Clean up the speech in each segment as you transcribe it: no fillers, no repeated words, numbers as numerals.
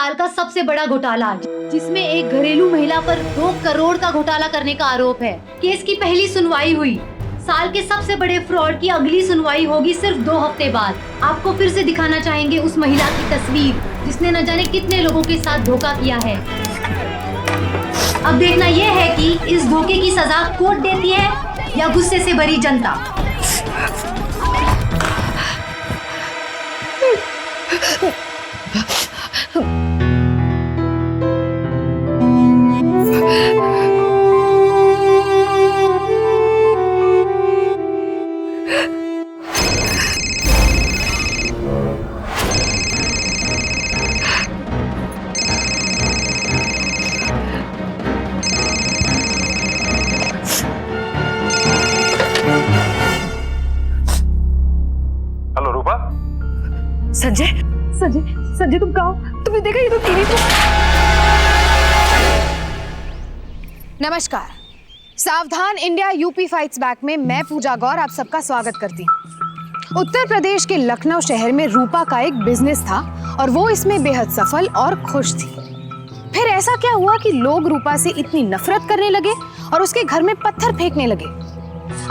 साल का सबसे बड़ा घोटाला, जिसमें एक घरेलू महिला पर 2 करोड़ का घोटाला करने का आरोप है। केस की पहली सुनवाई हुई। साल के सबसे बड़े फ्रॉड की अगली सुनवाई होगी सिर्फ 2 हफ्ते बाद। आपको फिर से दिखाना चाहेंगे उस महिला की तस्वीर जिसने न जाने कितने लोगों के साथ धोखा किया है। अब देखना यह है कि इस धोखे की सजा कोर्ट देती है या गुस्से से भरी जनता। हेलो रूपा। संजय संजय संजय तुम कहाँ हो? तुमने देखा ये तो टीवी पे। नमस्कार, सावधान इंडिया यूपी फाइट्स बैक में मैं पूजा गौर आप सबका स्वागत करती हूँ। उत्तर प्रदेश के लखनऊ शहर में रूपा का एक बिजनेस था और वो इसमें बेहद सफल और खुश थी। फिर ऐसा क्या हुआ कि लोग रूपा से इतनी नफरत करने लगे और उसके घर में पत्थर फेंकने लगे।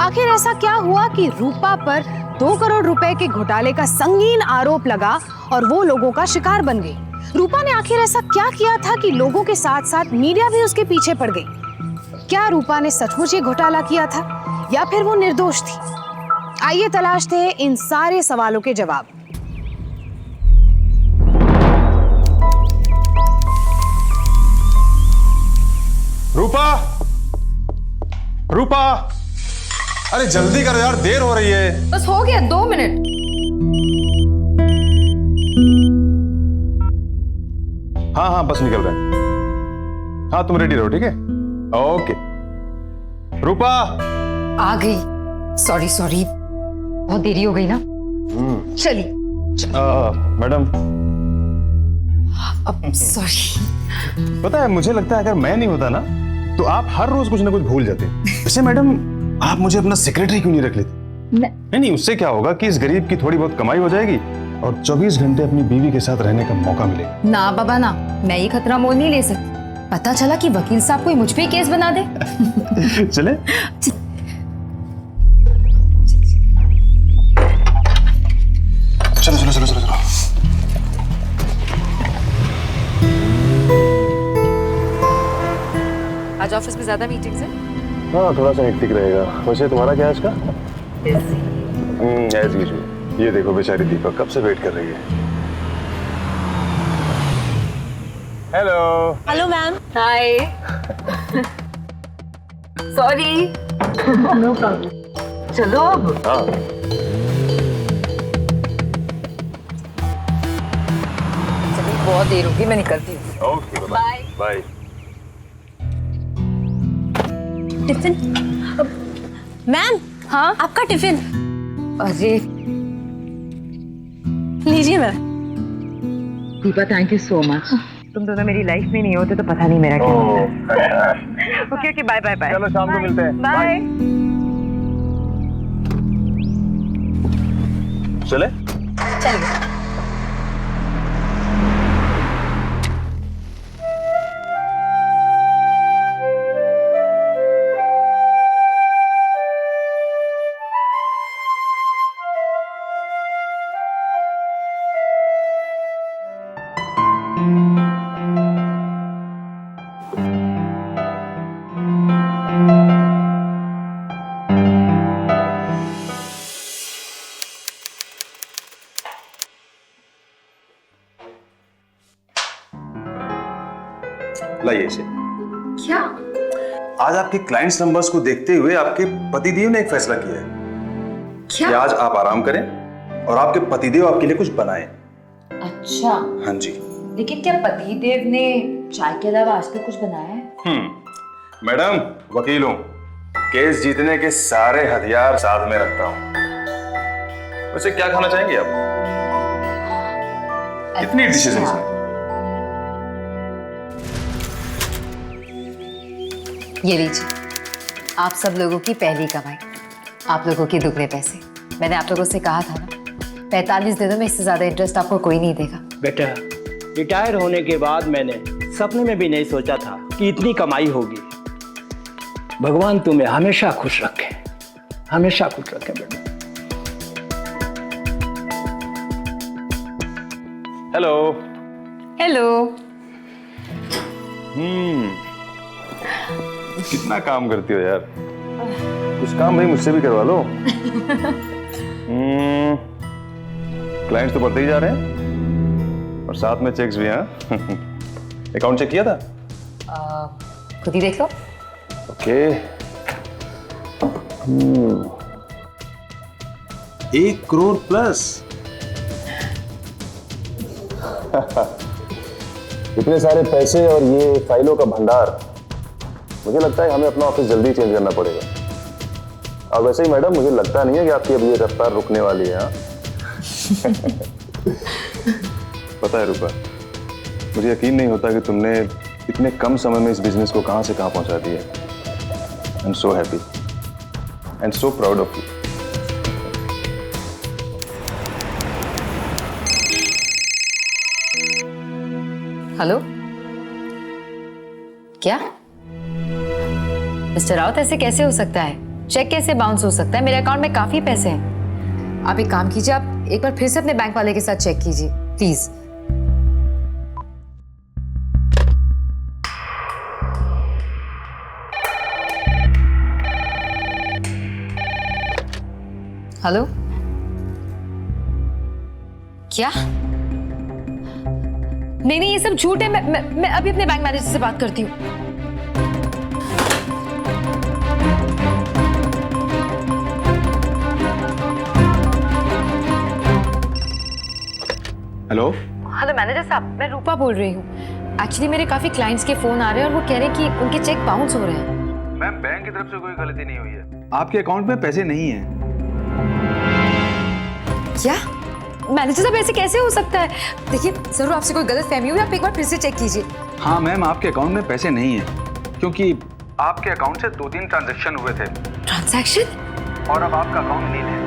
आखिर ऐसा क्या हुआ कि रूपा पर 2 करोड़ रुपए के घोटाले का संगीन आरोप लगा और वो लोगों का शिकार बन गई। रूपा ने आखिर ऐसा क्या किया था कि लोगों के साथ साथ मीडिया भी उसके पीछे पड़ गई। क्या रूपा ने सचमुच ये घोटाला किया था या फिर वो निर्दोष थी? आइए तलाशते हैं इन सारे सवालों के जवाब। रूपा, रूपा, अरे जल्दी कर यार, देर हो रही है। बस हो गया 2 मिनट। हाँ हाँ बस निकल रहे हैं। हाँ तुम रेडी रहो, ठीक है? ओके। रूपा आ गई। सॉरी सॉरी, बहुत देरी हो गई ना। चलिए मैडम, अब सॉरी। पता है मुझे लगता है अगर मैं नहीं होता ना तो आप हर रोज कुछ ना कुछ भूल जाते। वैसे मैडम, आप मुझे अपना सेक्रेटरी क्यों नहीं रख लेते? नहीं, उससे क्या होगा कि इस गरीब की थोड़ी बहुत कमाई हो जाएगी और 24 घंटे अपनी बीवी के साथ रहने का मौका मिलेगा। ना बाबा ना, मैं ये खतरा मोल नहीं ले सकती। पता चला कि वकील साहब कोई मुझ पे केस बना दे। चले? चलो चलो चलो चलो चलो। आज ऑफिस में ज्यादा मीटिंग्स हैं? हाँ थोड़ा सा हेक्टिक रहेगा। वैसे तुम्हारा क्या है आज का? As usual. ये देखो बेचारी दीपक कब से वेट कर रही है। Hello. Hello ma'am. Hi. Sorry. No problem. चलो अब। हाँ चलिए, बहुत देर होगी, मैं निकलती हूँ। Okay bye bye. Tiffin ma'am. हाँ आपका टिफिन अरे लीजिए ma'am. Deepa, thank you so much. तुम दोनों मेरी लाइफ में नहीं होते तो पता नहीं मेरा क्या होता। Okay okay, bye bye bye. चलो शाम को मिलते हैं। बाय। चले? चलिए। लाइए इसे। क्या? आज आपके क्लाइंट्स नंबर्स को देखते हुए आपके पतिदेव ने एक फैसला किया है कि आज आप आराम करें और आपके पतिदेव आपके लिए कुछ बनाएं। अच्छा, हाँ जी। लेकिन क्या पतिदेव ने चाय के अलावा आज तक कुछ बनाया है? मैडम, वकील हूं, केस जीतने के सारे हथियार साथ में रखता हूं। वैसे क्या खाना चाहेंगे आप? कितनी डिशेज हैं इसमें? ये लीजिए, आप सब लोगों की पहली कमाई, आप लोगों के दुगने पैसे। मैंने आप लोगों से कहा था ना, 45 दिनों में इससे ज्यादा इंटरेस्ट आपको कोई नहीं देगा। बेटा, रिटायर होने के बाद मैंने सपने में भी नहीं सोचा था कि इतनी कमाई होगी। भगवान तुम्हें हमेशा खुश रखे, हमेशा खुश रखे बेटा। हेलो। हेलो। कितना काम करती हो यार, कुछ काम भाई मुझसे भी करवा लो। क्लाइंट्स तो बढ़ते ही जा रहे हैं और साथ में चेक्स भी हैं। अकाउंट चेक किया था? खुद ही देख लो। ओके। 1 करोड़ प्लस। इतने सारे पैसे और ये फाइलों का भंडार, मुझे लगता है हमें अपना ऑफिस जल्दी चेंज करना पड़ेगा। और वैसे ही मैडम, मुझे लगता नहीं है कि आपकी अब ये रफ्तार रुकने वाली है। पता है रूपा, मुझे यकीन नहीं होता कि तुमने इतने कम समय में इस बिजनेस को कहां से कहां पहुंचा दिया। I am so happy and so proud of you. Hello, क्या मिस्टर राउत, ऐसे कैसे हो सकता है? चेक कैसे बाउंस हो सकता है? मेरे अकाउंट में काफी पैसे हैं। आप एक काम कीजिए, आप एक बार फिर से अपने बैंक वाले के साथ चेक कीजिए प्लीज। हेलो, क्या? नहीं, ये सब झूठ है। मैं अभी अपने बैंक मैनेजर से बात करती हूँ। हेलो मैनेजर साहब, मैं रूपा बोल रही हूँ। एक्चुअली मेरे काफी क्लाइंट्स के फोन आ रहे हैं और वो कह रहे हैं कि उनके चेक बाउंस हो रहे हैं। मैम, बैंक की तरफ से कोई गलती नहीं हुई है, आपके अकाउंट में पैसे नहीं है। क्या? मैनेजर साहब, ऐसे कैसे हो सकता है? देखिए, जरूर आपसे कोई गलत फहमी हुई, आप एक बार फिर से चेक कीजिए। हाँ मैम, आपके अकाउंट में पैसे नहीं है क्योंकि आपके अकाउंट से 2-3 ट्रांजैक्शन हुए थे ट्रांजैक्शन? और अब आपका अकाउंट नील है।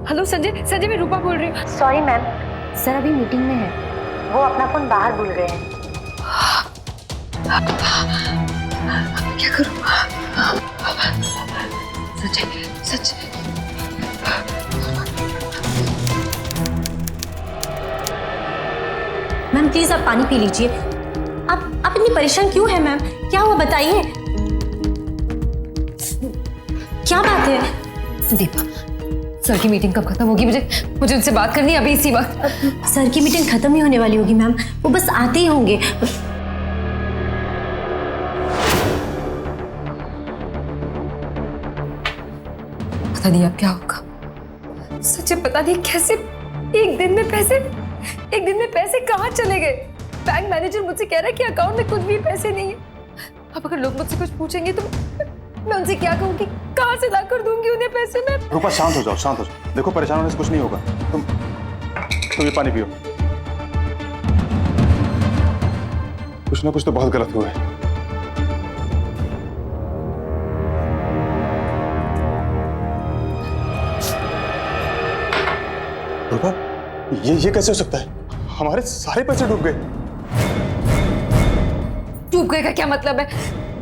हेलो संजय, मैं रूपा बोल रही हूँ। सॉरी मैम, सर अभी मीटिंग में है, वो अपना फोन बाहर भूल गए हैं। क्या करूं? सच मैम प्लीज आप पानी पी लीजिए। आप इतनी परेशान क्यों हैं मैम? क्या हुआ बताइए, क्या बात है? दीपा, सर की मीटिंग कब खत्म होगी? मुझे उनसे बात करनी है अभी इसी वक्त। सर की मीटिंग खत्म ही होने वाली होगी मैम, वो बस आते ही होंगे। पता नहीं अब क्या होगा। सच में पता नहीं कैसे एक दिन में पैसे कहाँ चले गए। बैंक मैनेजर मुझसे कह रहा है कि अकाउंट में कुछ भी पैसे नहीं है। अब अगर लोग मुझसे कुछ पूछेंगे तो मैं उनसे क्या कहूँगी? कहाँ से ला कर दूंगी उन्हें पैसे? मैं रूपा, शांत हो जाओ। देखो, परेशान होने से कुछ नहीं होगा। तुम ये पानी पियो। कुछ ना कुछ तो बहुत गलत हुआ है। रूपा, ये कैसे हो सकता है? हमारे सारे पैसे डूब गए। डूब गए का क्या मतलब है?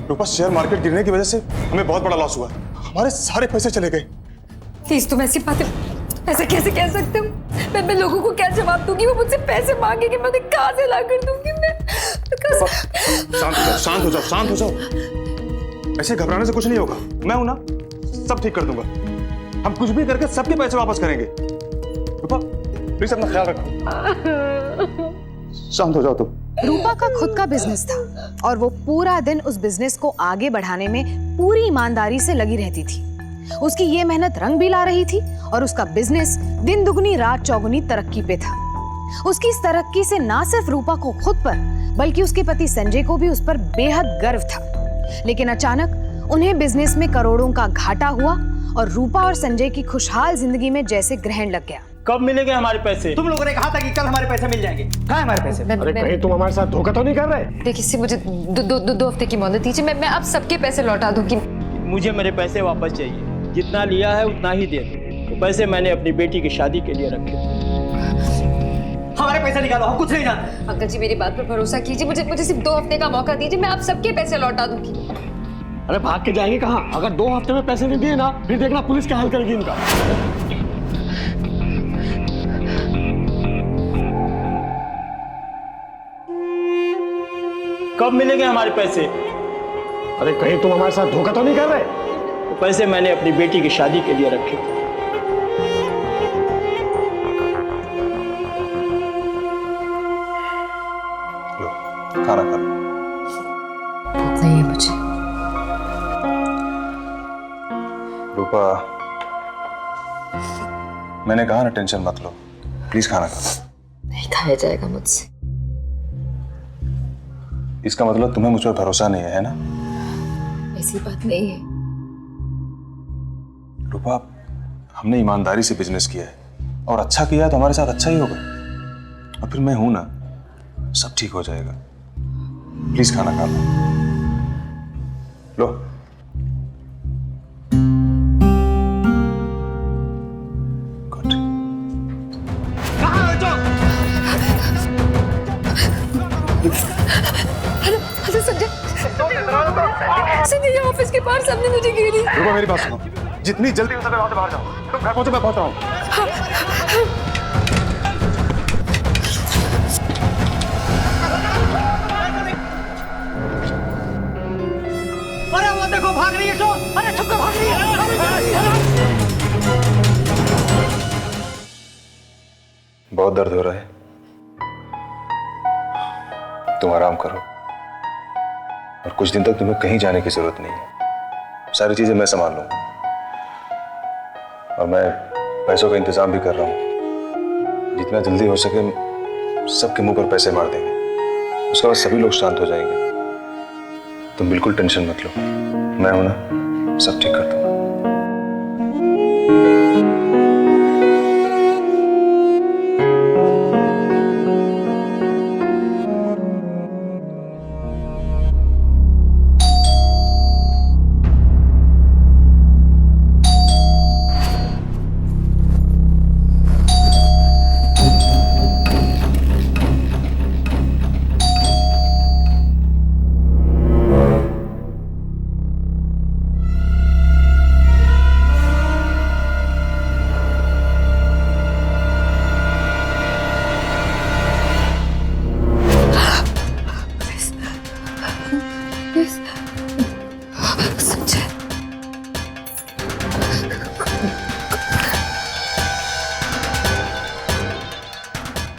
रूपा, शेयर मार्केट गिरने की वजह से हमें बहुत बड़ा लॉस हुआ। हमारे सारे पैसे चले गए। प्लीज, तुम ऐसी बातें ऐसा कैसे कह सकते हो? मैं लोगों को क्या जवाब दूंगी? वो मुझसे पैसे मांगेंगे, मैं उन्हें कहाँ से ला कर दूंगी? शांत हो जाओ। ऐसे घबराने से कुछ नहीं होगा। मैं हूं ना, सब ठीक कर दूंगा। हम कुछ भी करके सबके पैसे वापस करेंगे। रूपा, प्लीज अपना ख्याल रखो। शांत हो जाओ तुम। रूपा का खुद का बिजनेस था और वो पूरा दिन उस बिजनेस को आगे बढ़ाने में पूरी ईमानदारी से लगी रहती थी। उसकी ये मेहनत रंग भी ला रही थी और उसका बिजनेस दिन दुगनी रात चौगुनी तरक्की पे था। उसकी इस तरक्की से ना सिर्फ रूपा को खुद पर बल्कि उसके पति संजय को भी उस पर बेहद गर्व था। लेकिन अचानक उन्हें बिजनेस में करोड़ों का घाटा हुआ और रूपा और संजय की खुशहाल जिंदगी में जैसे ग्रहण लग गया। कब मिलेंगे हमारे पैसे? तुम लोगों ने कहा था कि कल हमारे पैसे मिल जाएंगे। कहाँ है हमारे पैसे? अरे कहीं तुम हमारे साथ धोखा तो नहीं कर रहे? देखिए, मुझे दो हफ्ते की मोहलत दीजिए। मैं अब सबके पैसे लौटा दूंगी। मुझे मेरे पैसे वापस चाहिए। जितना लिया है उतना ही दे दो। वो पैसे मैंने अपनी बेटी की शादी के लिए रखे थे। हमारे पैसे निकालो, हम कुछ नहीं जानते। अंकल जी मेरी बात पर भरोसा कीजिए, मुझे सिर्फ 2 हफ्ते का मौका दीजिए, मैं आप सबके पैसे लौटा दूंगी। अरे भाग के जाएंगे कहाँ? अगर 2 हफ्ते में पैसे नहीं दिए ना, फिर देखना पुलिस क्या हाल करेगी इनका। कब मिलेंगे हमारे पैसे? अरे कहीं तुम हमारे साथ धोखा तो नहीं कर रहे? वो पैसे मैंने अपनी बेटी की शादी के लिए रखे थे। लो, खाना खा लो। भूख नहीं है मुझे। रूपा, मैंने कहा ना टेंशन मत लो, प्लीज खाना खा लो। नहीं खाया जाएगा मुझसे। इसका मतलब तुम्हें मुझ पर भरोसा नहीं है ना? ऐसी बात नहीं है। रूपा, हमने ईमानदारी से बिजनेस किया है और अच्छा किया है तो हमारे साथ अच्छा ही होगा। और फिर मैं हूं ना, सब ठीक हो जाएगा। प्लीज खाना खा लो। लो। गुड। हेलो संजय, संजय ये ऑफिस के बाहर सामने मुझे घेरी। रूपा मेरी बात सुनो, जितनी जल्दी हो सके वहां से बाहर जाओ। तुम घर पहुंचो, मैं पहुंच रहा हूं। अरे वो देखो भाग रही है तो, अरे छुप कर भाग रही है। बहुत दर्द हो रहा है, तुम आराम करो और कुछ दिन तक तुम्हें कहीं जाने की जरूरत नहीं है। सारी चीजें मैं संभाल लूंगा और मैं पैसों का इंतजाम भी कर रहा हूं। जितना जल्दी हो सके सबके मुंह पर पैसे मार देंगे, उसके बाद सभी लोग शांत हो जाएंगे। तुम बिल्कुल टेंशन मत लो, मैं हूं ना, सब ठीक कर दूंगा।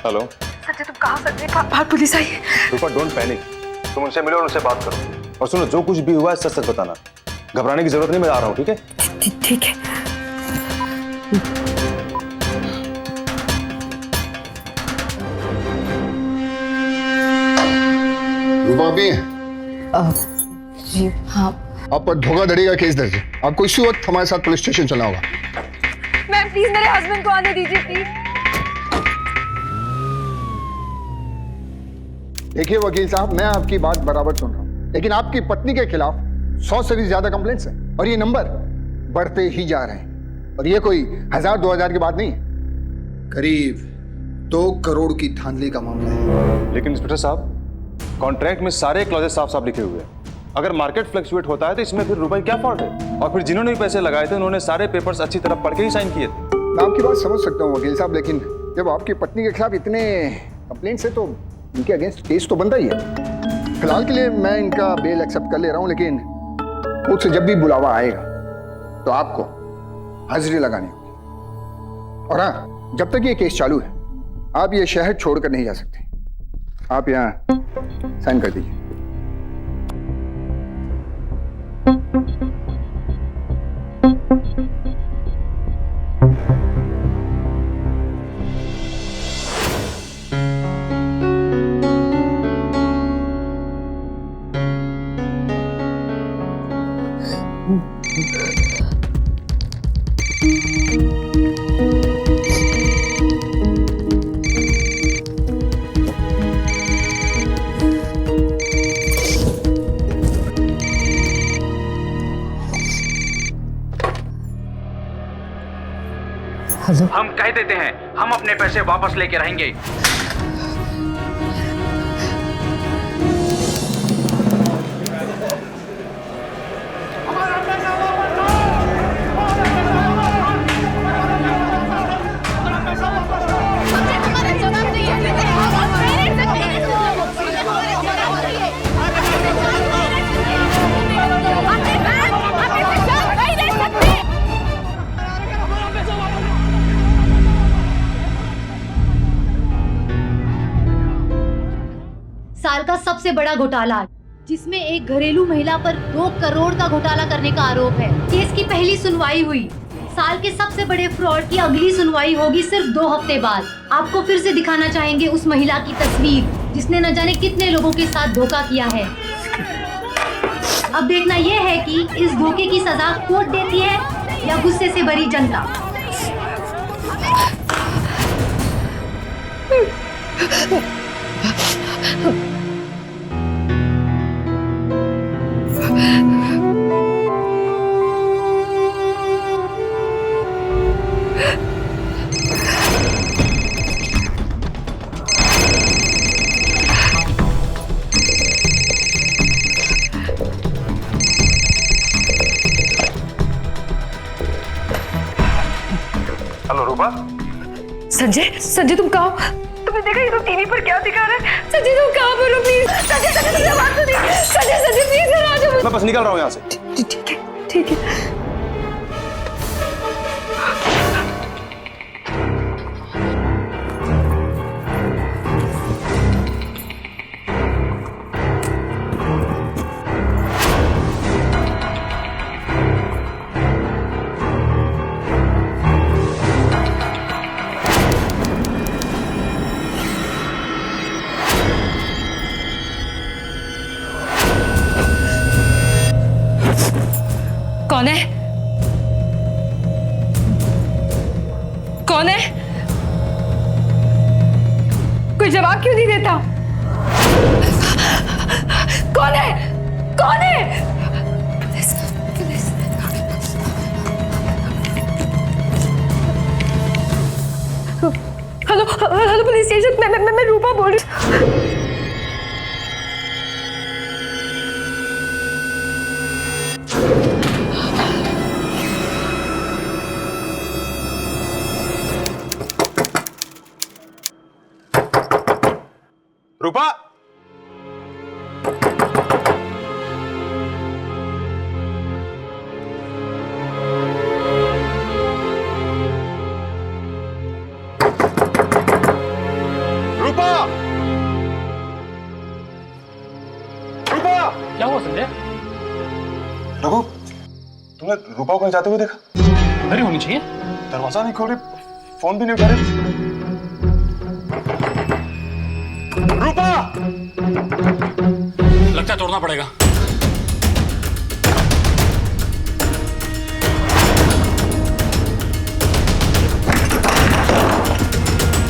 हेलो संजय, तुम कहाँ? संजय बाहर पुलिस आई है। रूपा, डोंट पैनिक। तुम उनसे मिलो और उनसे बात करो। और सुनो, जो कुछ भी हुआ है सच सच बताना। घबराने की जरूरत नहीं, मैं आ रहा हूँ। ठीक है? ठीक है। रूपा भी जी हाँ। आप पर धोखाधड़ी का केस दर्ज है। आपको इसी वक्त हमारे साथ पुलिस स्टेशन चलना होगा। मैम प्लीज मेरे हस्बैंड को आने दीजिए प्लीज। देखिए वकील साहब, मैं आपकी बात बराबर सुन रहा हूं, लेकिन आपकी पत्नी के खिलाफ 100 से भी ज्यादा कंप्लेंट्स हैं और ये नंबर बढ़ते ही जा रहे हैं। और ये कोई 1000-2000 की बात नहीं है, करीब 2 करोड़ की धांधली का मामला है। लेकिन इंस्पेक्टर साहब, कॉन्ट्रैक्ट में सारे क्लॉजेस साफ साफ लिखे हुए हैं। अगर मार्केट फ्लक्चुएट होता है तो इसमें फिर रुपए क्या फॉल्ट है? और फिर जिन्होंने भी पैसे लगाए थे उन्होंने सारे पेपर्स अच्छी तरह पढ़ के ही साइन किए थे। मैं आपकी बात समझ सकता हूँ वकील साहब, लेकिन जब आपकी पत्नी के खिलाफ इतने कंप्लेंट्स है तो इनके अगेंस्ट केस तो बनता ही है। फिलहाल के लिए मैं इनका बेल एक्सेप्ट कर ले रहा हूँ, लेकिन कोर्ट से जब भी बुलावा आएगा तो आपको हाजिरी लगानी होगी। और हाँ, जब तक ये केस चालू है आप ये शहर छोड़कर नहीं जा सकते। आप यहाँ साइन कर दीजिए। हेलो, हम कह देते हैं हम अपने पैसे वापस लेके रहेंगे। साल का सबसे बड़ा घोटाला, जिसमें एक घरेलू महिला पर 2 करोड़ का घोटाला करने का आरोप है। केस की पहली सुनवाई हुई। साल के सबसे बड़े फ्रॉड की अगली सुनवाई होगी सिर्फ 2 हफ्ते बाद। आपको फिर से दिखाना चाहेंगे उस महिला की तस्वीर जिसने न जाने कितने लोगों के साथ धोखा किया है। अब देखना यह है कि इस धोखे की सजा कोर्ट देती है या गुस्से से भरी जनता। हेलो रूपा। संजय, संजय तुम कहाँ हो? तुमने देखा ये तो टीवी पर क्या दिखा रहा है? संजय तुम कहाँ पर हो? प्लीज संजय, संजय तुमने बात सुनी? संजय, संजय प्लीज घर आ जाओ। मैं बस निकल रहा हूँ यहाँ से। ठीक है, ठीक है। कौन है? कौन है? कोई जवाब क्यों नहीं देता? कौन है? कौन है? Police, police. Hello, hello police station. मैं रूपा बोल रही हूँ। रूपा, रूपा, रूपा। क्या हुआ संजय? रघु, तुमने रूपा को कहीं जाते हुए देखा? घर ही होनी चाहिए। दरवाजा नहीं खोल रही, फोन भी नहीं उठा रही। रूपा! लगता है तोड़ना पड़ेगा।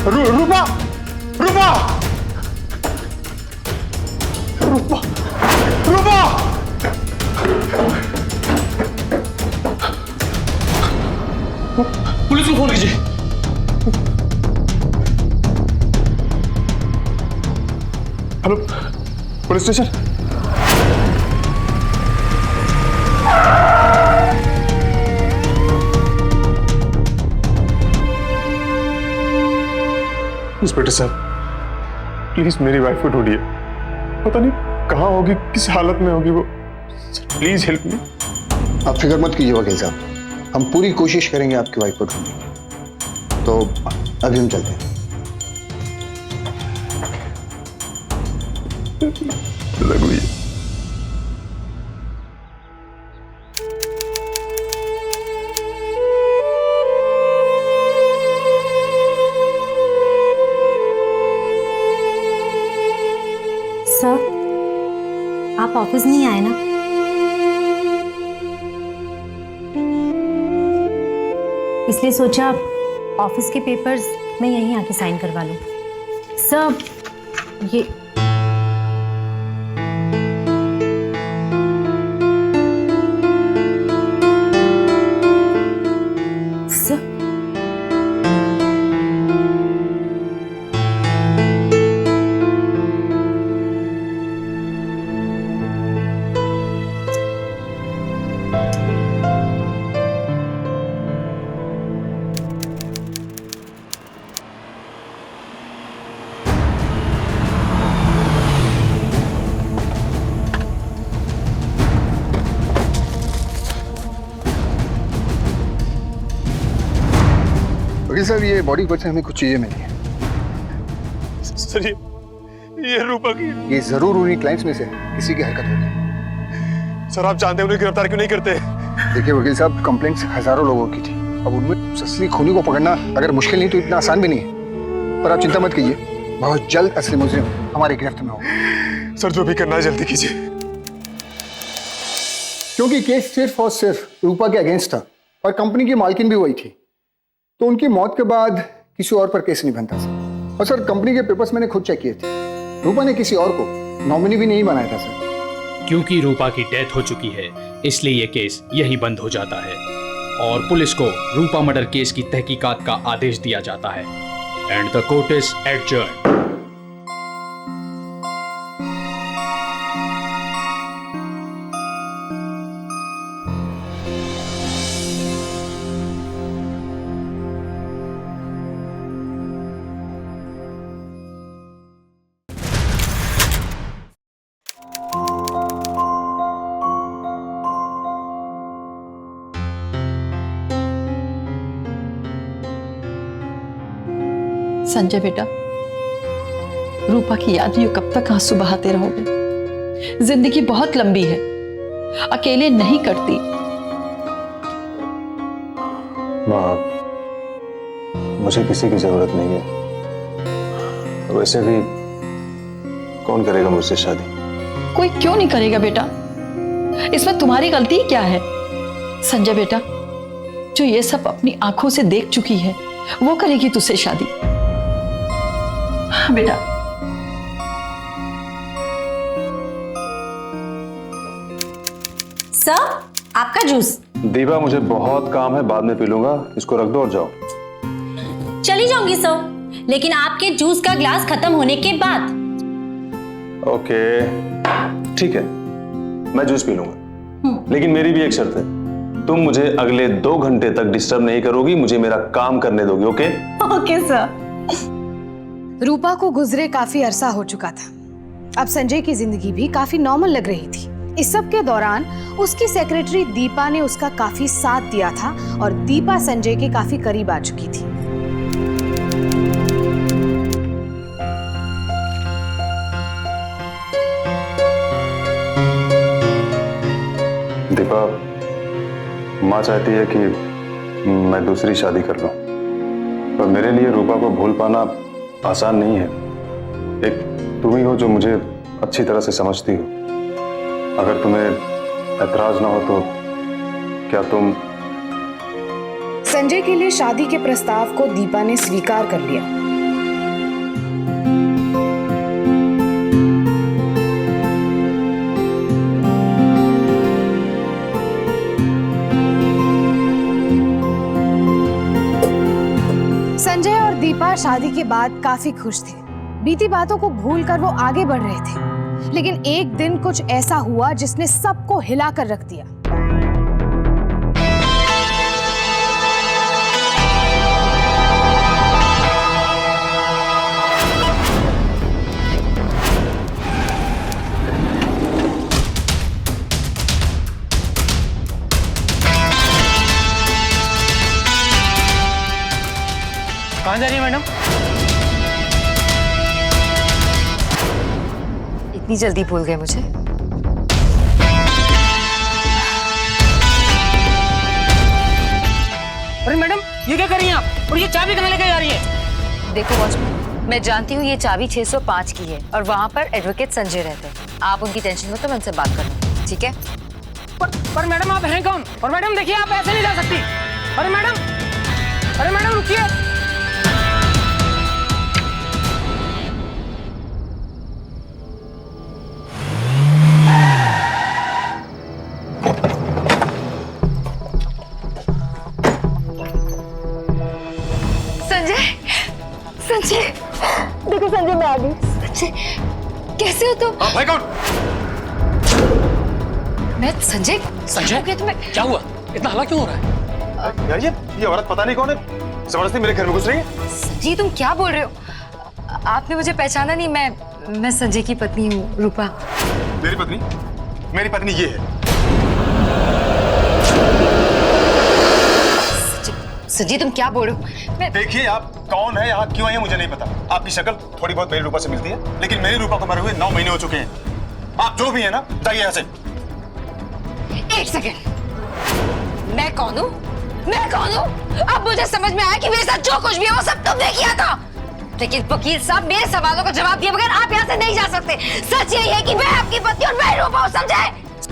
रूपा! रूपा! रूपा! रूपा! पुलिस को फोन कीजिए। Hello, police station. इंस्पेक्टर साहब, प्लीज मेरी वाइफ को ढूंढिए। पता नहीं कहाँ होगी, किस हालत में होगी वो। Please help me. आप फिक्र मत कीजिए वकील साहब, हम पूरी कोशिश करेंगे आपकी वाइफ को ढूंढने। तो अभी हम चलते हैं। रघु, सर, आप ऑफिस नहीं आए ना? इसलिए सोचा ऑफिस के पेपर्स मैं यहीं आके साइन करवा लूं। सर, ये सर, सर ये बॉडी कोच से हमें कुछ चीजें मिली हैं। सर ये रूपा की, ये जरूर उन्हीं क्लाइंट्स में से किसी की हरकत होगी। सर आप जानते हैं उन्हें गिरफ्तार क्यों नहीं करते? देखिए वकील साहब, कंप्लेंट्स हजारों लोगों की थी। अब उनमें उस असली खूनी को पकड़ना अगर मुश्किल नहीं तो इतना आसान भी नहीं है। पर आप चिंता मत कीजिए, बहुत जल्द असली मुजरिम हमारी गिरफ्त में होगा। सर जो भी करना है जल्दी कीजिए, क्योंकि केस सिर्फ और सिर्फ रूपा के अगेंस्ट था और कंपनी की मालकिन भी वही थी, तो उनकी मौत के बाद किसी और पर केस नहीं बनता सर। और सर कंपनी के पेपर्स मैंने खुद चेक किए थे, रूपा ने किसी और को नॉमिनी भी नहीं बनाया था सर। क्योंकि रूपा की डेथ हो चुकी है इसलिए ये केस यही बंद हो जाता है और पुलिस को रूपा मर्डर केस की तहकीकात का आदेश दिया जाता है। And the court is adjourned. Sanjay बेटा, रूपा की याद में कब तक आंसू बहाते रहोगे? जिंदगी बहुत लंबी है, अकेले नहीं कटती। माँ, मुझे किसी की जरूरत नहीं है। वैसे भी कौन करेगा मुझसे शादी? कोई क्यों नहीं करेगा बेटा? इसमें तुम्हारी गलती क्या है? संजय बेटा, जो ये सब अपनी आंखों से देख चुकी है वो करेगी तुझसे शादी। हाँ बेटा। सर, आपका जूस। दीपा मुझे बहुत काम है, बाद में पी लूंगा, इसको रख दो और जाओ। चली जाऊंगी सर, लेकिन आपके जूस का ग्लास खत्म होने के बाद। ओके ठीक है, मैं जूस पी लूंगा, लेकिन मेरी भी एक शर्त है, तुम मुझे अगले 2 घंटे तक डिस्टर्ब नहीं करोगी, मुझे मेरा काम करने दोगी। Okay okay sir. रूपा को गुजरे काफी अरसा हो चुका था। अब संजय की जिंदगी भी काफी नॉर्मल लग रही थी। इस सब के दौरान उसकी सेक्रेटरी दीपा ने उसका काफी साथ दिया था और दीपा संजय के काफी करीब आ चुकी थी। दीपा, माँ चाहती है कि मैं दूसरी शादी कर लूं, पर मेरे लिए रूपा को भूल पाना आसान नहीं है। एक तुम ही हो जो मुझे अच्छी तरह से समझती हो। अगर तुम्हें ऐतराज ना हो तो क्या तुम... संजय के लिए शादी के प्रस्ताव को दीपा ने स्वीकार कर लिया। संजय और दीपा शादी के बाद काफी खुश थे। बीती बातों को भूलकर वो आगे बढ़ रहे थे, लेकिन एक दिन कुछ ऐसा हुआ जिसने सबको हिलाकर रख दिया। कहाँ जा रही है मैडम? इतनी जल्दी भूल गए मुझे? अरे मैडम ये क्या कर रही हैं आप? और ये चाबी कहाँ लेकर जा रही है? देखो वॉचमैन, मैं जानती हूँ ये चाबी 605 की है और वहाँ पर एडवोकेट संजय रहते हैं। आप उनकी टेंशन मत लो, मैं उनसे बात कर लूँगी, ठीक है? पर मैडम आप हैं कौन? और मैडम देखिए आप ऐसे नहीं जा सकती। अरे मैडम रुकिए। संजय, देखो संजय मैं आ गई। संजय, कैसे हो तुम? भाई कौन? मैं संजय। संजय तुम्हें क्या हुआ? इतना हल्ला क्यों हो रहा है? यार ये औरत पता नहीं कौन है, जबरदस्ती मेरे घर में घुस रही है। संजय तुम क्या बोल रहे हो? आपने मुझे पहचाना नहीं। मैं संजय की पत्नी हूँ, रूपा। मेरी पत्नी? मेरी पत्नी ये है। संजय तुम क्या बोल रहे हो? देखिए आप कौन है, यहाँ क्यों है मुझे नहीं पता। आपकी शक्ल थोड़ी बहुत मेरी रूपा से मिलती है, लेकिन मेरी रूपा को मरे हुए 9 महीने हो चुके हैं। आप जो भी है ना, जाइए यहाँ से। एक सेकेंड, मैं कौन हूँ? मैं कौन हूँ? अब मुझे समझ में आया कि मेरे साथ जो कुछ भी है वो सब तुमने किया था। लेकिन वकील साहब, मेरे सवालों का जवाब दिए बगैर आप यहाँ से नहीं जा सकते। सच यही है कि मैं आपकी पत्नी और मैं रूपा हूँ, समझे?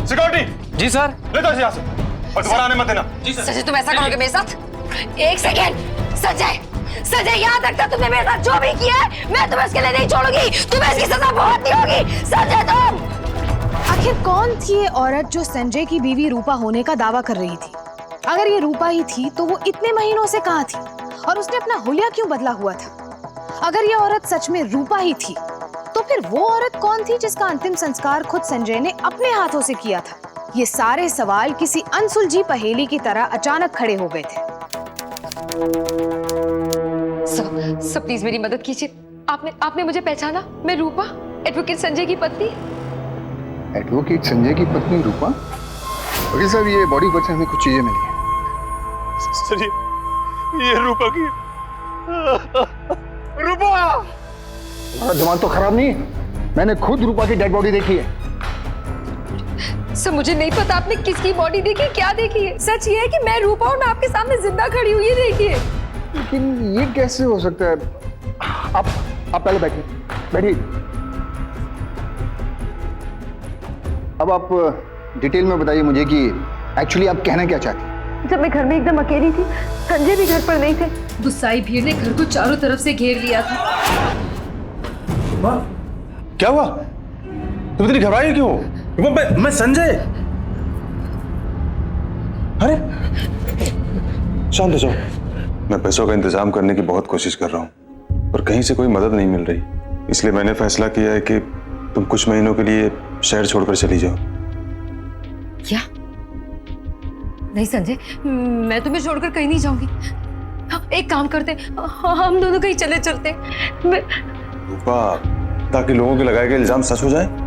सिक्योरिटी। जी सर। ले जाओ यहाँ से और दोबारा आने मत देना। संजय तुम ऐसा करोगे मेरे साथ? एक सेकेंड, संजय संजय याद रखना, तुमने मेरे साथ जो भी किया है मैं तुम्हें इसके लिए नहीं छोड़ूंगी। तुम्हें इसकी सजा भुगतनी होगी। संजय तुम आखिर कौन थी ये औरत जो संजय की बीवी रूपा होने का दावा कर रही थी? अगर ये रूपा ही थी तो वो इतने महीनों से कहाँ थी और उसने अपना हुलिया क्यों बदला हुआ था? अगर ये औरत सच में रूपा ही थी तो फिर वो औरत कौन थी जिसका अंतिम संस्कार खुद संजय ने अपने हाथों से किया था? ये सारे सवाल किसी अनसुलझी पहेली की तरह अचानक खड़े हो गए थे। सब प्लीज मेरी मदद कीजिए। आपने मुझे पहचाना? मैं रूपा, एडवोकेट संजय की पत्नी। एडवोकेट संजय की पत्नी रूपा? वकील साहब, ये बॉडी पर से हमें कुछ चीजें मिली हैं। सर ये रूपा की रूपा। हमारा दिमाग तो खराब नहीं है, मैंने खुद रूपा की डेड बॉडी देखी है। सर मुझे नहीं पता आपने किसकी बॉडी देखी, क्या देखी है। सच ये है कि मैं रूपा और मैं आपके सामने जिंदा खड़ी हुई, ये देखिए। लेकिन ये कैसे हो सकता है? आप पहले बैठिए। अब आप डिटेल में बताइए मुझे कि एक्चुअली आप कहना क्या चाहती हैं? जब मैं घर में एकदम अकेली थी, संजय भी घर पर नहीं थे। गुस्साई भीड़ ने घर को चारों तरफ से घेर लिया था। क्या हुआ? तुम इतनी घबराई क्यों? मैं संजय। अरे शांत हो जाओ। मैं पैसों का इंतजाम करने की बहुत कोशिश कर रहा हूँ पर कहीं से कोई मदद नहीं मिल रही, इसलिए मैंने फैसला किया है कि तुम कुछ महीनों के लिए शहर छोड़कर चली जाओ। क्या? नहीं संजय, मैं तुम्हें छोड़कर कहीं नहीं जाऊंगी। एक काम करते, हम दोनों कहीं चले चलते। रूपा, ताकि लोगों के लगाए गए इल्जाम सच हो जाए।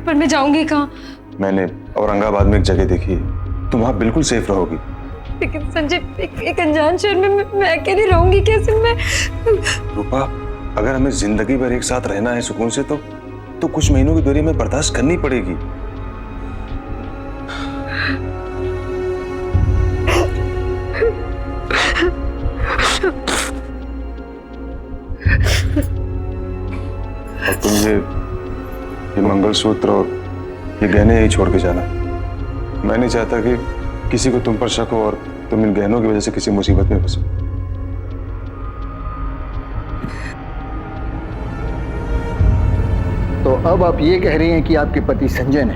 पर मैं जाऊंगी कहाँ? मैंने औरंगाबाद में एक जगह देखी है, तुम वहां बिल्कुल सेफ रहोगी। लेकिन संजय, एक अनजान शहर में मैं अकेली रहूंगी कैसे? मैं रूपा, अगर हमें जिंदगी भर एक साथ रहना है सुकून से तो कुछ महीनों की दूरी में बर्दाश्त करनी पड़ेगी। और तुम ये मंगलसूत्र और ये गहने यही छोड़ के जाना। मैं नहीं चाहता कि किसी को तुम पर शक हो और तुम इन गहनों की वजह से किसी मुसीबत में फंसो। तो अब आप ये कह रही हैं कि आपके पति संजय ने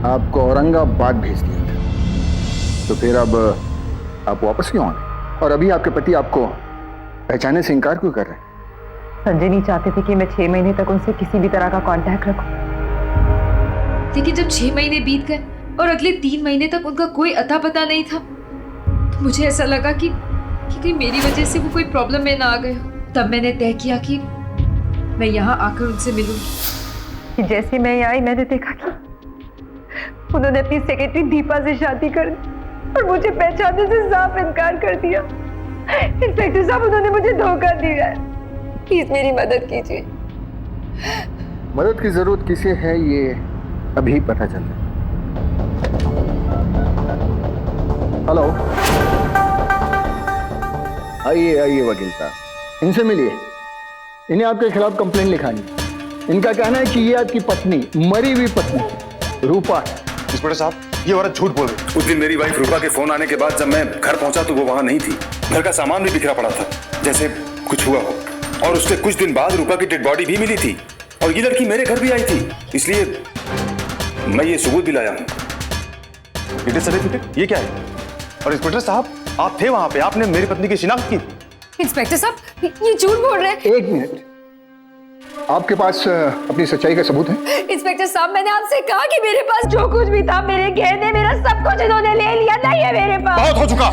आपको औरंगाबाद भेज दिया था, तो फिर अब आप वापस क्यों आ गए? और अभी आपके पति आपको पहचानने से इनकार क्यों कर रहे हैं? संजय नहीं चाहते थे कि मैं 6 महीने तक उनसे किसी भी तरह का कांटेक्ट रखूं। लेकिन जब 6 महीने बीत गए और अगले 3 महीने तक उनका कोई अता पता नहीं था, तो मुझे ऐसा लगा कि कहीं मेरी वजह से वो कोई प्रॉब्लम में ना आ गए हो। तब मैंने तय किया कि मैं यहाँ आकर उनसे मिलूंगी। जैसे मैं यहाँ आई, मैंने देखा कि उन्होंने अपनी सेक्रेटरी दीपा से शादी कर दी और मुझे पहचानने से साफ इनकार कर दिया। इंस्पेक्टर साहब, उन्होंने मुझे धोखा दिया है। प्लीज मेरी मदद कीजिए। मदद की जरूरत किसे है ये अभी पता चल रहा है। हेलो, आइए वकील साहब, इनसे मिलिए। इन्हें आपके खिलाफ कंप्लेंट लिखानी है। इनका कहना है कि ये आपकी पत्नी, मरी हुई पत्नी रूपा है। इंस्पेक्टर साहब, ये औरत झूठ बोल रही। उस दिन मेरी वाइफ रूपा के फोन आने के बाद जब मैं घर पहुंचा तो वो वहां नहीं थी। घर का सामान भी बिखरा पड़ा था, जैसे कुछ हुआ हो। और उसके कुछ दिन बाद रूपा की डेड बॉडी भी मिली थी और ये लड़की मेरे घर भी आई थी, इसलिए मैं ये सबूत भी लाया हूँ। डेथ सर्टिफिकेट, ये क्या है? और इंस्पेक्टर साहब, आप थे वहां पे, आपने मेरी पत्नी की शिनाख्त की। इंस्पेक्टर साहब, ये झूठ बोल रहे हैं। 1 मिनट, आपके पास अपनी सच्चाई का सबूत है? इंस्पेक्टर साहब, मैंने आपसे कहा कि मेरे पास जो कुछ भी था, मेरे गहने, मेरा सब कुछ इन्होंने ले लिया। नहीं है मेरे पास। बहुत हो चुका,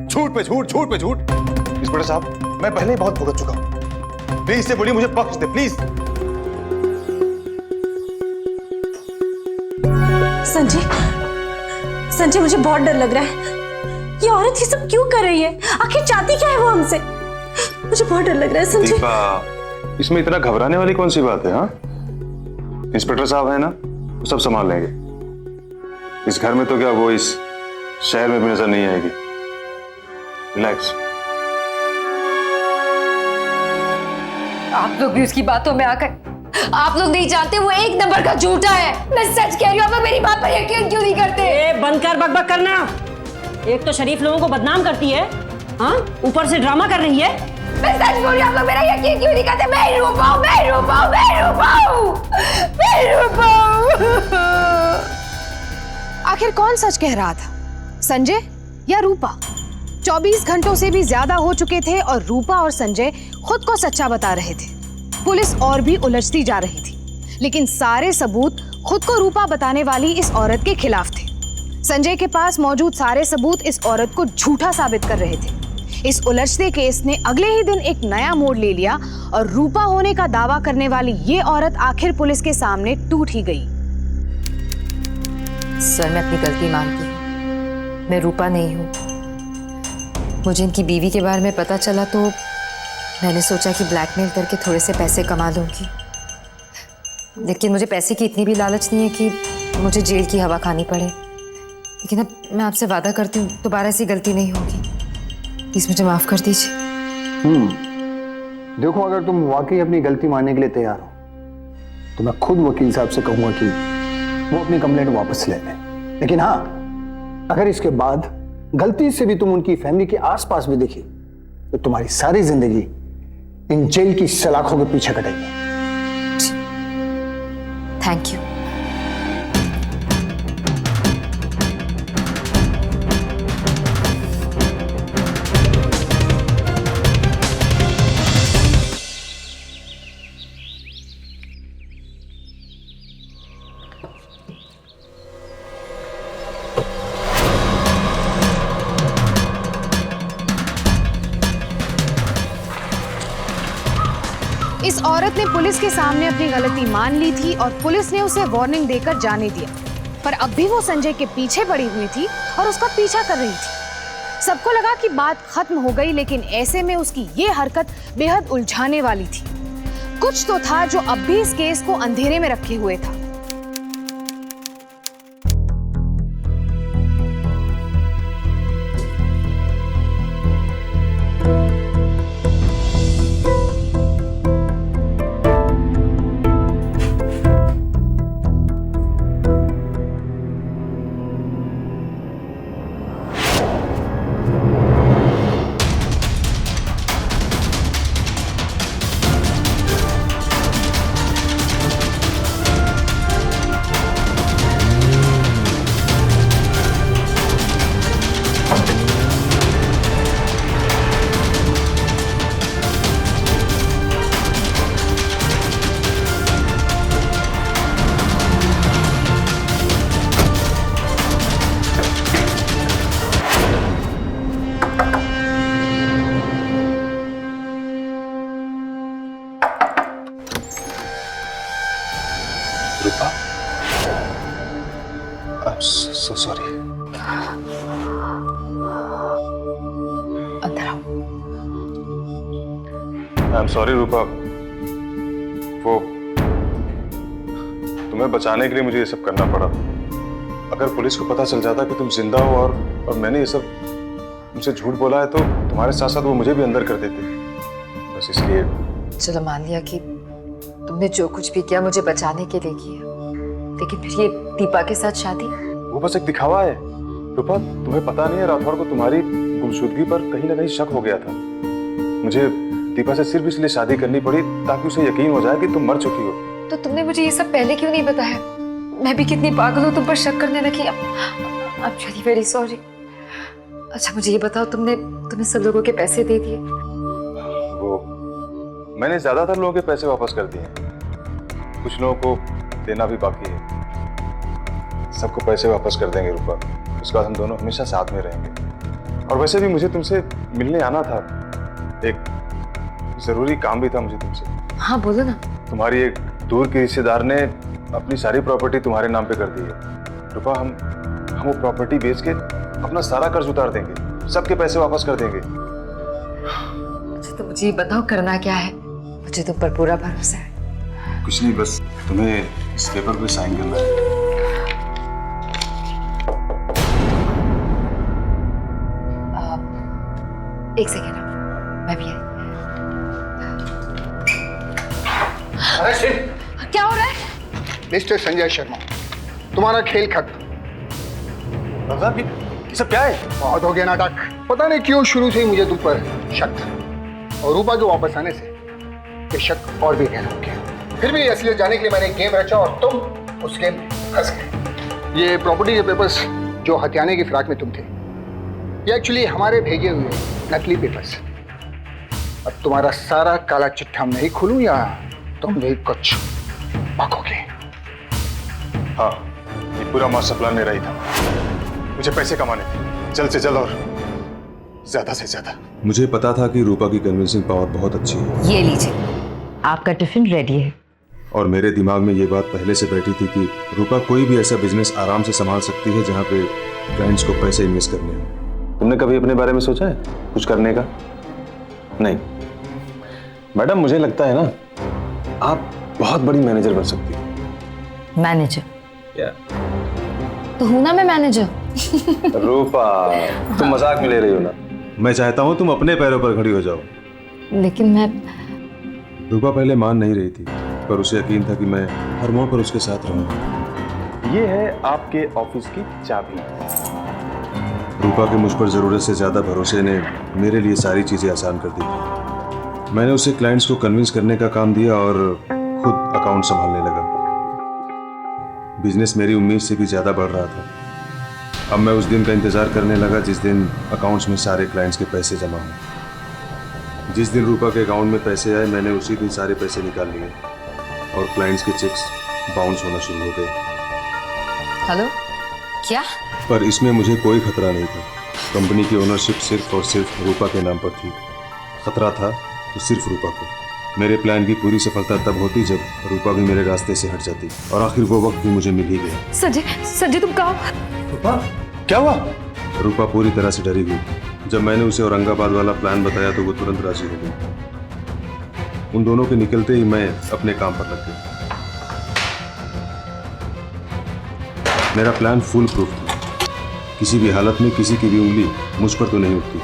झूठ पे झूठ, झूठ पे झूठ। इंस्पेक्टर साहब, मैं पहले ही बहुत भुगत चुका हूं, प्लीज से बोलिए मुझे बख्श दे, प्लीज। संजय, मुझे बहुत डर लग रहा है। ये औरत ये सब क्यों कर रही है? आखिर चाहती क्या है वो हमसे? मुझे बहुत डर लग रहा है संजय। दीपा, इसमें इतना घबराने वाली कौन सी बात है? हाँ, इंस्पेक्टर साहब है ना, वो सब संभाल लेंगे। इस घर में तो क्या, वो इस शहर में भी नजर नहीं आएगी। रिलैक्स। आप लोग भी उसकी बातों में आकर, आप लोग नहीं जानते वो एक नंबर का झूठा है। मैं सच कह रही हूँ, आप लोग मेरी बात पर यकीन क्यों नहीं करते? बंद कर बकबक करना। एक तो शरीफ लोगों को बदनाम करती है, हाँ, ऊपर से ड्रामा कर रही है। मैं सच बोल रही हूँ, आप लोग मेरा यकीन क्यों नहीं करते? मैं रूपा। आखिर कौन सच कह रहा था, संजय या रूपा? 24 घंटों से भी ज्यादा हो चुके थे और रूपा और संजय खुद को सच्चा बता रहे थे। पुलिस और भी उलझती जा रही थी, लेकिन सारे सबूत खुद को रूपा बताने वाली इस औरत के खिलाफ थे। संजय के पास मौजूद सारे सबूत इस औरत को झूठा साबित कर रहे थे। इस उलझते केस ने अगले ही दिन एक नया मोड़ ले लिया और रूपा होने का दावा करने वाली ये औरत आखिर पुलिस के सामने टूट ही गई। सर, मैं अपनी गलती मानती हूँ, मैं रूपा नहीं हूँ। मुझे इनकी बीवी के बारे में पता चला तो मैंने सोचा कि ब्लैकमेल करके थोड़े से पैसे कमा लूंगी, लेकिन मुझे पैसे की इतनी भी लालच नहीं है कि मुझे जेल की हवा खानी पड़े। लेकिन अब मैं आपसे वादा करती हूँ दोबारा ऐसी गलती नहीं होगी, प्लीज मुझे माफ कर दीजिए। देखो, अगर तुम वाकई अपनी गलती मानने के लिए तैयार हो तो मैं खुद वकील साहब से कहूंगा कि वो अपनी कंप्लेंट वापस ले लें। लेकिन हाँ, अगर इसके बाद गलती से भी तुम उनकी फैमिली के आसपास भी दिखी तो तुम्हारी सारी जिंदगी इन जेल की सलाखों के पीछे कटेगी। Thank you. इस औरत ने पुलिस के सामने अपनी गलती मान ली थी और पुलिस ने उसे वार्निंग देकर जाने दिया, पर अब भी वो संजय के पीछे पड़ी हुई थी और उसका पीछा कर रही थी। सबको लगा कि बात खत्म हो गई, लेकिन ऐसे में उसकी ये हरकत बेहद उलझाने वाली थी। कुछ तो था जो अब भी इस केस को अंधेरे में रखे हुए था। रूपा, I'm so sorry. अंदर आओ। I'm sorry रूपा, वो तुम्हें बचाने के लिए मुझे ये सब करना पड़ा। अगर पुलिस को पता चल जाता कि तुम जिंदा हो और मैंने ये सब मुझसे झूठ बोला है तो तुम्हारे साथ साथ वो मुझे भी अंदर कर देते। बस इसलिए। चलो मान लिया कि तुमने जो कुछ भी किया मुझे बचाने के लिए किया, लेकिन फिर ये दीपा के साथ शादी? वो बस एक दिखावा है रूपा। तुम्हें पता नहीं है, राठौर को तुम्हारी गुमशुदगी पर कहीं ना कहीं शक हो गया था। मुझे दीपा से सिर्फ इसलिए शादी करनी पड़ी ताकि उसे यकीन हो जाए कि तुम मर चुकी हो। तो तुमने मुझे ये सब पहले क्यों नहीं बताया? मैं भी कितनी पागल हूँ, तुम पर शक करने लगी। अब वेरी वेरी सॉरी। अच्छा मुझे ये बताओ, तुमने सब लोगों के पैसे दे दिए? वो मैंने ज्यादातर लोगों के पैसे वापस कर दिए, कुछ लोगों को देना भी बाकी है। सबको पैसे वापस कर देंगे रूपा, उसके बाद हम दोनों हमेशा साथ में रहेंगे। और वैसे भी मुझे तुमसे मिलने आना था, एक जरूरी काम भी था मुझे तुमसे। हाँ बोलो ना। तुम्हारी एक दूर की रिश्तेदार ने अपनी सारी प्रॉपर्टी तुम्हारे नाम पे कर दी है रूपा। हम वो प्रॉपर्टी बेच के अपना सारा कर्ज उतार देंगे। सबके पैसे वापस कर देंगे। अच्छा तो मुझे ये बताओ करना क्या है? मुझे तुम पर पूरा भरोसा है। कुछ नहीं, बस तुम्हें इस पेपर पे साइन करना है। एक सेकेंड, मैं भी आई। क्या हो रहा है? मिस्टर संजय शर्मा, तुम्हारा खेल खत्म। रमजान, ये सब क्या है? बहुत हो गया नाटक। पता नहीं क्यों शुरू से ही मुझे तुम पर शक था, और रूपा के वापस आने से ये शक और भी गहरा हो गया। फिर भी असलियत जाने के लिए मैंने एक गेम रचा और तुम उस गेम में फंस गए। ये प्रॉपर्टी के पेपर्स जो हथियाने की फिराक में तुम थे, ये एक्चुअली हमारे भेजे हुए नकली पेपर्स। अब तुम्हारा सारा काला चिट्ठा मैं ही खोलूं या तुम भी कुछ पाकोगे? हाँ, ये पूरा मास्टर प्लान मेरा ही था। मुझे पैसे कमाने थे, जल्द से जल्द और ज्यादा से ज्यादा। मुझे पता था कि रूपा की कन्विंसिंग पावर बहुत अच्छी है। ये लीजिए, आपका टिफिन रेडी है। और मेरे दिमाग में ये बात पहले से बैठी थी कि रूपा कोई भी ऐसा बिजनेस आराम से संभाल सकती है जहाँ पे क्लाइंट्स को पैसे इन्वेस्ट करने हैं। तुमने कभी अपने बारे में सोचा है कुछ करने का? नहीं मैडम, मुझे लगता है ना आप बहुत बड़ी मैनेजर बन सकती हो। मैनेजर? या तो हूं ना मैं मैनेजर। रूपा, तुम मजाक में ले रही हो ना? मैं चाहता हूँ तुम अपने पैरों पर खड़ी हो जाओ। लेकिन मैं... रूपा पहले मान नहीं रही थी, पर उसे यकीन था कि मैं हर मोड़ पर उसके साथ रहूंगा। ये है आपके ऑफिस की चाबी। रूपा के मुझ पर जरूरत से ज्यादा भरोसे ने मेरे लिए सारी चीजें आसान कर दी। मैंने उसे क्लाइंट्स को कन्विंस करने का काम दिया और खुद अकाउंट संभालने लगा। बिजनेस मेरी उम्मीद से भी ज्यादा बढ़ रहा था। अब मैं उस दिन का इंतजार करने लगा जिस दिन अकाउंट्स में सारे क्लाइंट्स के पैसे जमा हों। जिस दिन रूपा के अकाउंट में पैसे आए, मैंने उसी दिन सारे पैसे निकाल लिए और क्लाइंट्स के चेक्स बाउंस होना शुरू हो गए। हेलो, क्या? पर इसमें मुझे कोई खतरा नहीं था। कंपनी की ओनरशिप सिर्फ और सिर्फ रूपा के नाम पर थी। खतरा था तो सिर्फ रूपा को। मेरे प्लान की पूरी सफलता तब होती जब रूपा भी मेरे रास्ते से हट जाती, और आखिर वो वक्त भी मुझे मिल ही गया। संजय तुम कहाँ? रूपा, क्या हुआ? रूपा पूरी तरह से डरी हुई। जब मैंने उसे औरंगाबाद वाला प्लान बताया तो वो तुरंत राजी हो गई। उन दोनों के निकलते ही मैं अपने काम पर लग गया। मेरा प्लान फुल प्रूफ था। किसी भी हालत में किसी की भी उंगली मुझ पर तो नहीं उठती।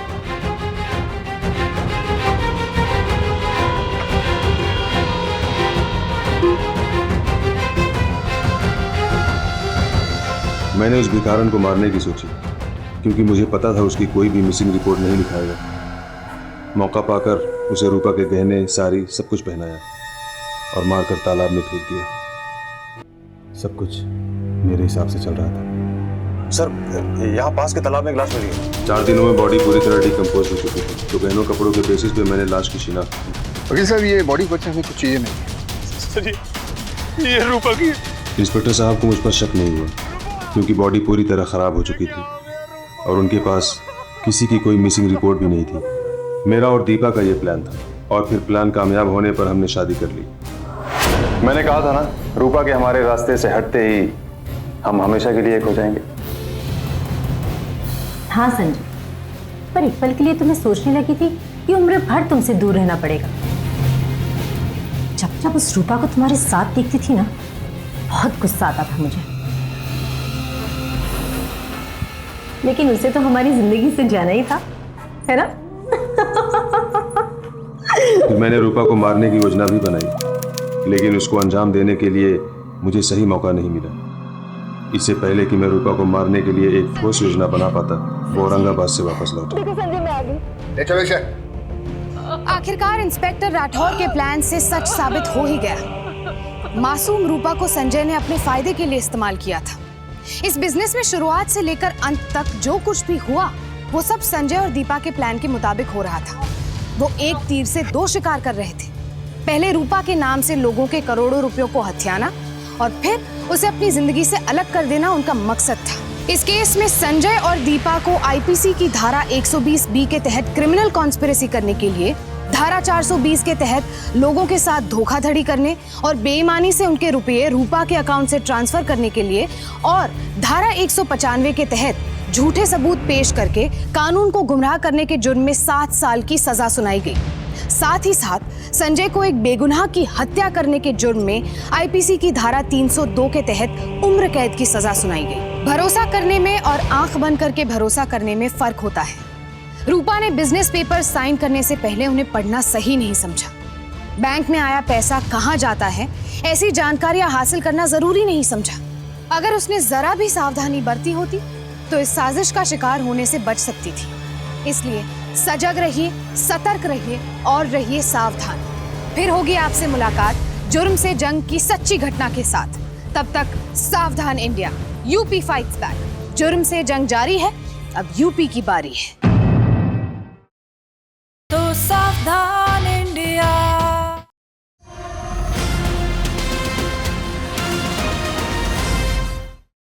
मैंने उस भिखारन को मारने की सोची, क्योंकि मुझे पता था उसकी कोई भी मिसिंग रिपोर्ट नहीं लिखाएगा। मौका पाकर उसे रूपा के गहने, साड़ी सब कुछ पहनाया और मारकर तालाब में फेंक दिया। सब कुछ मेरे हिसाब से चल रहा था। सर, यहाँ पास के तालाब में लाश मिली है। 4 दिनों में बॉडी पूरी तरह डिकम्पोज हो चुकी थी, तो गहनों कपड़ों के बेसिस पे मैंने लाश की शिनाख्त की। वकील साहब, ये बॉडी बचने में कुछ चीजें नहीं। ये रूपा की। इंस्पेक्टर साहब को मुझ पर शक नहीं हुआ, क्योंकि बॉडी पूरी तरह खराब हो चुकी थी और उनके पास किसी की कोई मिसिंग रिपोर्ट भी नहीं थी। मेरा और दीपा का ये प्लान था, और फिर प्लान कामयाब होने पर हमने शादी कर ली। मैंने कहा था ना, रूपा के हमारे रास्ते से हटते ही हम हमेशा के लिए एक हो जाएंगे। हाँ संजय, पर एक पल के लिए तुम्हें सोचने लगी थी कि उम्र भर तुमसे दूर रहना पड़ेगा। जब जब उस रूपा को तुम्हारे साथ देखती थी ना, बहुत गुस्सा आता था मुझे। लेकिन उसे तो हमारी जिंदगी से जाना ही था, है ना? मैंने रूपा को मारने की योजना भी बनाई, लेकिन उसको अंजाम देने के लिए मुझे सही मौका नहीं मिला। इससे पहले कि मैं रूपा को मारने के लिए एक ठोस योजना बना पाता, वो औरंगाबाद से वापस लौटा। आखिरकार इंस्पेक्टर राठौर के प्लान से सच साबित हो ही गया। मासूम रूपा को संजय ने अपने फायदे के लिए इस्तेमाल किया था। इस बिजनेस में शुरुआत से लेकर अंत तक जो कुछ भी हुआ, वो सब संजय और दीपा के प्लान के मुताबिक हो रहा था। वो एक तीर से 2 शिकार कर रहे थे। पहले रूपा के नाम से लोगों के करोड़ों रुपयों को हथियाना और फिर उसे अपनी जिंदगी से अलग कर देना उनका मकसद था। इस केस में संजय और दीपा को आईपीसी की धारा 120B के तहत क्रिमिनल कॉन्स्पिरेसी करने के लिए, धारा 420 के तहत लोगों के साथ धोखाधड़ी करने और बेईमानी से उनके रुपये रूपा के अकाउंट से ट्रांसफर करने के लिए, और धारा 195 के तहत झूठे सबूत पेश करके कानून को गुमराह करने के जुर्म में 7 साल की सजा सुनाई गई। साथ ही साथ संजय को एक बेगुनाह की हत्या करने के जुर्म में आईपीसी की धारा 302 के तहत उम्र कैद की सजा सुनाई गई। भरोसा करने में और आंख बंद करके भरोसा करने में फर्क होता है। रूपा ने बिजनेस पेपर साइन करने से पहले उन्हें पढ़ना सही नहीं समझा। बैंक में आया पैसा कहाँ जाता है, ऐसी जानकारियां हासिल करना जरूरी नहीं समझा। अगर उसने जरा भी सावधानी बरती होती तो इस साजिश का शिकार होने से बच सकती थी। इसलिए सजग रहिए, सतर्क रहिए और रहिए सावधान। फिर होगी आपसे मुलाकात जुर्म से जंग की सच्ची घटना के साथ। तब तक सावधान इंडिया, यूपी फाइट्स बैक। जुर्म से जंग जारी है, अब यूपी की बारी है।